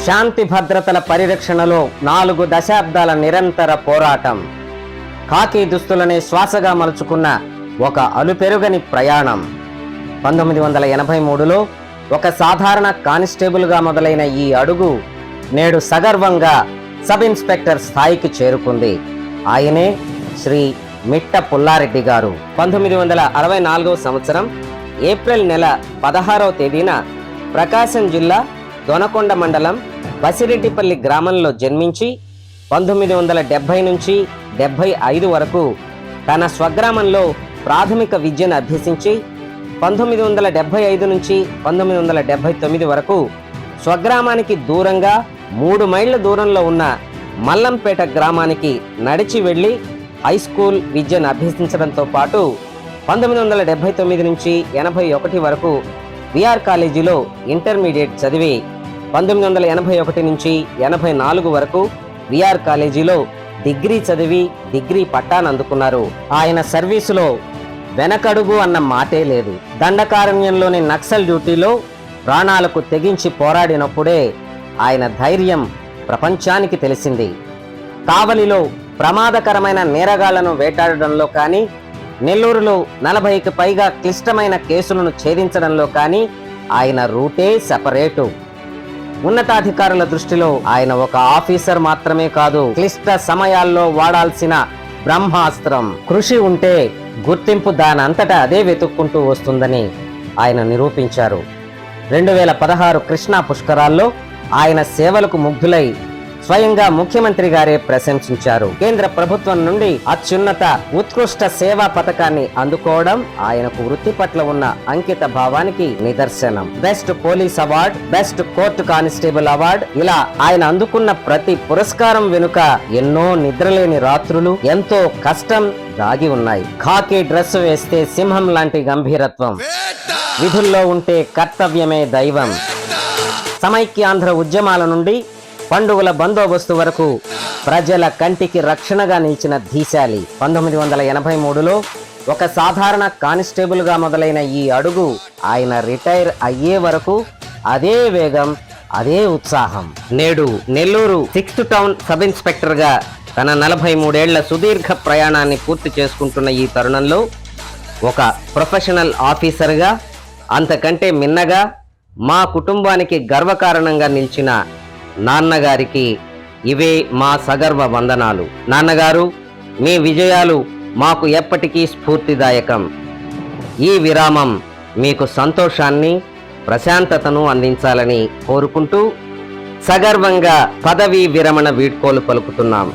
శాంతి భద్రతల పరిరక్షణలో 4 దశాబ్దాల నిరంతర పోరాటం. ఖాకీ దుస్తులనే శ్వాసగా మలుచుకున్న ఒక అలుపెరుగని ప్రయాణం. 1983లో ఒక సాధారణ కానిస్టేబుల్గా మొదలైన ఈ అడుగు నేడు సగర్వంగా సబ్ ఇన్స్పెక్టర్ స్థాయికి చేరుకుంది. ఆయనే శ్రీ మిట్ట పుల్లారెడ్డి గారు. 1964వ సంవత్సరం ఏప్రిల్ నెల 16వ తేదీన ప్రకాశం జిల్లా దొనకొండ మండలం బసిరెడ్డిపల్లి గ్రామంలో జన్మించి 1970 నుంచి 75 వరకు తన స్వగ్రామంలో ప్రాథమిక విద్యను అభ్యసించి 1975 నుంచి 1979 వరకు స్వగ్రామానికి దూరంగా 3 మైళ్ళ దూరంలో ఉన్న మల్లంపేట గ్రామానికి నడిచి వెళ్లి హై స్కూల్ విద్యను అభ్యసించడంతో పాటు 1979 నుంచి 81 వరకు విఆర్ కాలేజీలో ఇంటర్మీడియట్ చదివి 1981 నుంచి 84 వరకు విఆర్ కాలేజీలో డిగ్రీ చదివి డిగ్రీ పట్టాను అందుకున్నారు. ఆయన సర్వీసులో వెనకడుగు అన్న మాటే లేదు. దండకారణ్యంలోని నక్సల్ డ్యూటీలో ప్రాణాలకు తెగించి పోరాడినప్పుడే ఆయన ధైర్యం ప్రపంచానికి తెలిసింది. కావలిలో ప్రమాదకరమైన నేరగాళ్లను వేటాడడంలో కానీ, నెల్లూరులో 40కి పైగా క్లిష్టమైన కేసులను ఛేదించడంలో కానీ ఆయన రూటే సెపరేటు. ఉన్నతాధికారుల దృష్టిలో ఆయన ఒక ఆఫీసర్ మాత్రమే కాదు, క్లిష్ట సమయాల్లో వాడాల్సిన బ్రహ్మాస్త్రం. కృషి ఉంటే గుర్తింపు దానంతటా అదే వెతుక్కుంటూ వస్తుందని ఆయన నిరూపించారు. 2016 కృష్ణా పుష్కరాల్లో ఆయన సేవలకు ముగ్ధులై స్వయంగా ముఖ్యమంత్రి గారే ప్రశంసించారు. కేంద్ర ప్రభుత్వం నుండి అత్యున్నత ఉత్కృష్ట సేవా పథకాన్ని అందుకోవడం ఆయనకు వృత్తి పట్ల ఉన్న అంకిత భావానికి నిదర్శనం. Best police award, best court constable award, ఇలా ఆయన అందుకున్న ప్రతి పురస్కారం వెనుక ఎన్నో నిద్రలేని రాత్రులు, ఎంతో కష్టం దాగి ఉన్నాయి. ఖాకీ డ్రెస్ వేస్తే సింహం లాంటి గంభీరత్వం, విధుల్లో ఉంటే కర్తవ్యమే దైవం. సమైక్యాంధ్ర ఉద్యమాల నుండి పండుగల బందోబస్తు వరకు ప్రజల కంటికి రక్షణగా నిలిచిన ధీశాలి. 1983లో ఒక సాధారణ కానిస్టేబుల్గా మొదలైన ఈ అడుగు ఆయన రిటైర్ అయ్యే వరకు అదే వేగం, అదే ఉత్సాహం. నేడు నెల్లూరు 6th టౌన్ సబ్ ఇన్స్పెక్టర్గా తన 43 ఏళ్ల సుదీర్ఘ ప్రయాణాన్ని పూర్తి చేసుకుంటున్న ఈ తరుణంలో ఒక ప్రొఫెషనల్ ఆఫీసర్గా, అంతకంటే మిన్నగా మా కుటుంబానికి గర్వకారణంగా నిలిచిన నాన్నగారికి ఇవే మా సగర్వ వందనాలు. నాన్నగారు, మీ విజయాలు మాకు ఎప్పటికీ స్ఫూర్తిదాయకం. ఈ విరామం మీకు సంతోషాన్ని, ప్రశాంతతను అందించాలని కోరుకుంటూ సగర్వంగా పదవీ విరమణ వీడ్కోలు పలుకుతున్నాం.